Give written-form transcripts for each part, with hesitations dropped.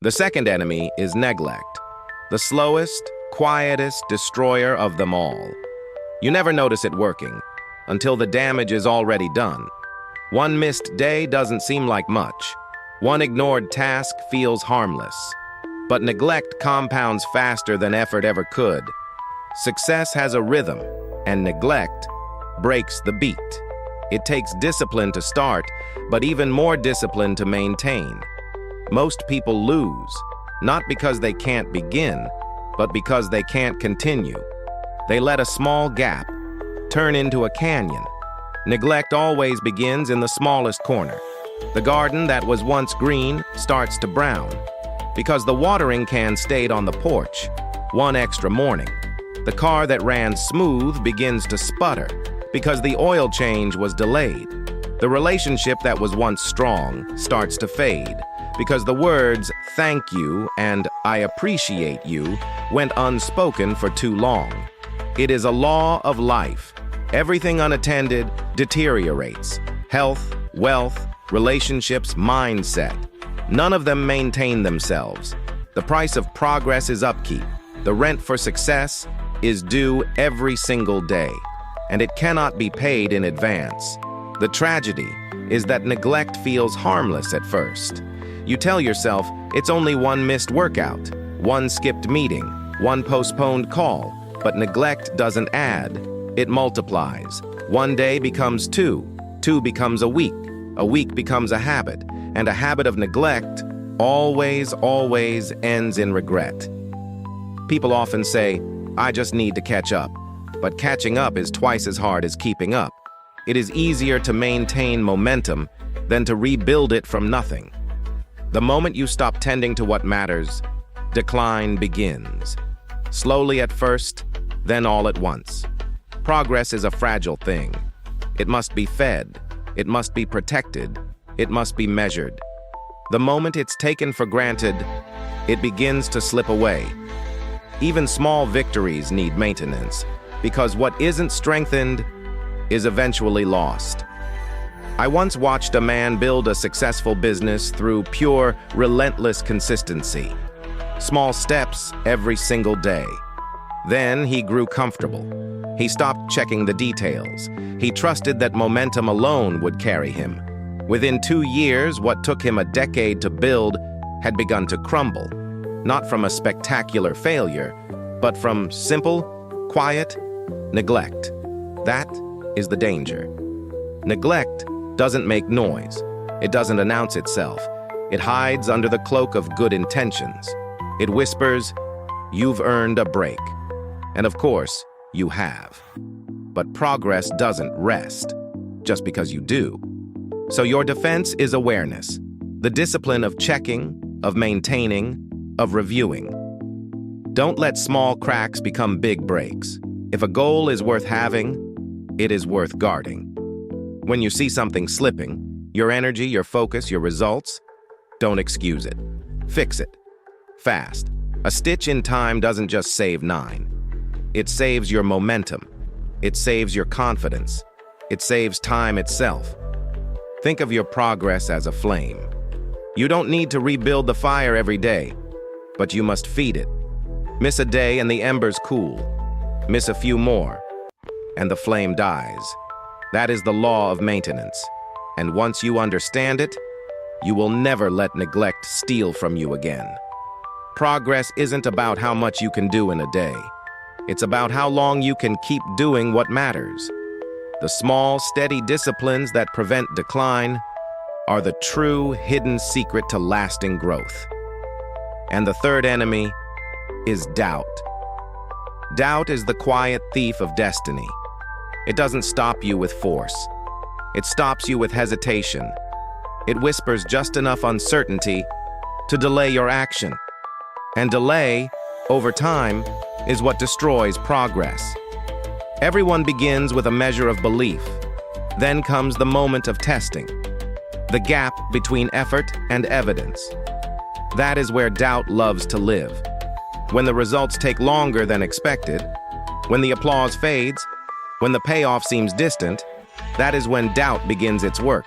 The second enemy is neglect, the slowest, quietest destroyer of them all. You never notice it working until the damage is already done. One missed day doesn't seem like much. One ignored task feels harmless. But neglect compounds faster than effort ever could. Success has a rhythm, and neglect breaks the beat. It takes discipline to start, but even more discipline to maintain. Most people lose, not because they can't begin, but because they can't continue. They let a small gap turn into a canyon. Neglect always begins in the smallest corner. The garden that was once green starts to brown because the watering can stayed on the porch one extra morning. The car that ran smooth begins to sputter because the oil change was delayed. The relationship that was once strong starts to fade because the words "thank you" and "I appreciate you" went unspoken for too long. It is a law of life. Everything unattended deteriorates. Health, wealth, relationships, mindset. None of them maintain themselves. The price of progress is upkeep. The rent for success is due every single day, and it cannot be paid in advance. The tragedy is that neglect feels harmless at first. You tell yourself it's only one missed workout, one skipped meeting, one postponed call, but neglect doesn't add. It multiplies. One day becomes two becomes a week becomes a habit, and a habit of neglect always ends in regret. People often say, "I just need to catch up," but catching up is twice as hard as keeping up. It is easier to maintain momentum than to rebuild it from nothing. The moment you stop tending to what matters, decline begins. Slowly at first, then all at once. Progress is a fragile thing. It must be fed. It must be protected. It must be measured. The moment it's taken for granted, it begins to slip away. Even small victories need maintenance, because what isn't strengthened is eventually lost. I once watched a man build a successful business through pure, relentless consistency. Small steps every single day. Then he grew comfortable. He stopped checking the details. He trusted that momentum alone would carry him. Within 2 years, what took him a decade to build had begun to crumble, not from a spectacular failure, but from simple, quiet neglect. That is the danger. Neglect doesn't make noise. It doesn't announce itself. It hides under the cloak of good intentions. It whispers, "You've earned a break." And of course, you have. But progress doesn't rest just because you do. So your defense is awareness, the discipline of checking, of maintaining, of reviewing. Don't let small cracks become big breaks. If a goal is worth having, it is worth guarding. When you see something slipping, your energy, your focus, your results, don't excuse it. Fix it. Fast. A stitch in time doesn't just save 9. It saves your momentum. It saves your confidence. It saves time itself. Think of your progress as a flame. You don't need to rebuild the fire every day, but you must feed it. Miss a day and the embers cool. Miss a few more, and the flame dies. That is the law of maintenance. And once you understand it, you will never let neglect steal from you again. Progress isn't about how much you can do in a day. It's about how long you can keep doing what matters. The small, steady disciplines that prevent decline are the true, hidden secret to lasting growth. And the third enemy is doubt. Doubt is the quiet thief of destiny. It doesn't stop you with force. It stops you with hesitation. It whispers just enough uncertainty to delay your action. And delay, over time, is what destroys progress. Everyone begins with a measure of belief. Then comes the moment of testing, the gap between effort and evidence. That is where doubt loves to live. When the results take longer than expected, when the applause fades, when the payoff seems distant, that is when doubt begins its work.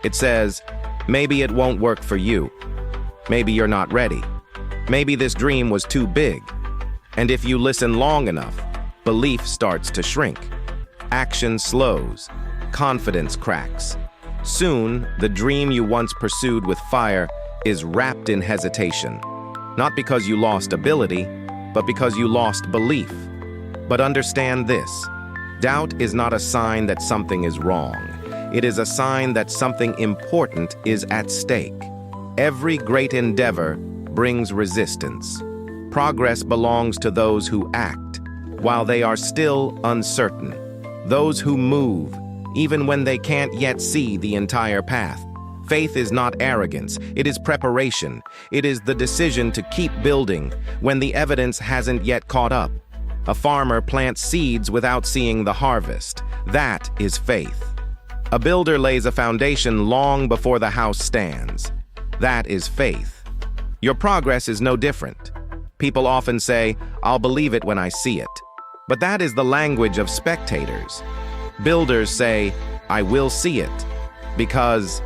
It says, maybe it won't work for you. Maybe you're not ready. Maybe this dream was too big. And if you listen long enough, belief starts to shrink. Action slows. Confidence cracks. Soon, the dream you once pursued with fire is wrapped in hesitation. Not because you lost ability, but because you lost belief. But understand this: doubt is not a sign that something is wrong. It is a sign that something important is at stake. Every great endeavor brings resistance. Progress belongs to those who act, while they are still uncertain. Those who move, even when they can't yet see the entire path. Faith is not arrogance, it is preparation. It is the decision to keep building when the evidence hasn't yet caught up. A farmer plants seeds without seeing the harvest. That is faith. A builder lays a foundation long before the house stands. That is faith. Your progress is no different. People often say, "I'll believe it when I see it." But that is the language of spectators. Builders say, "I will see it," because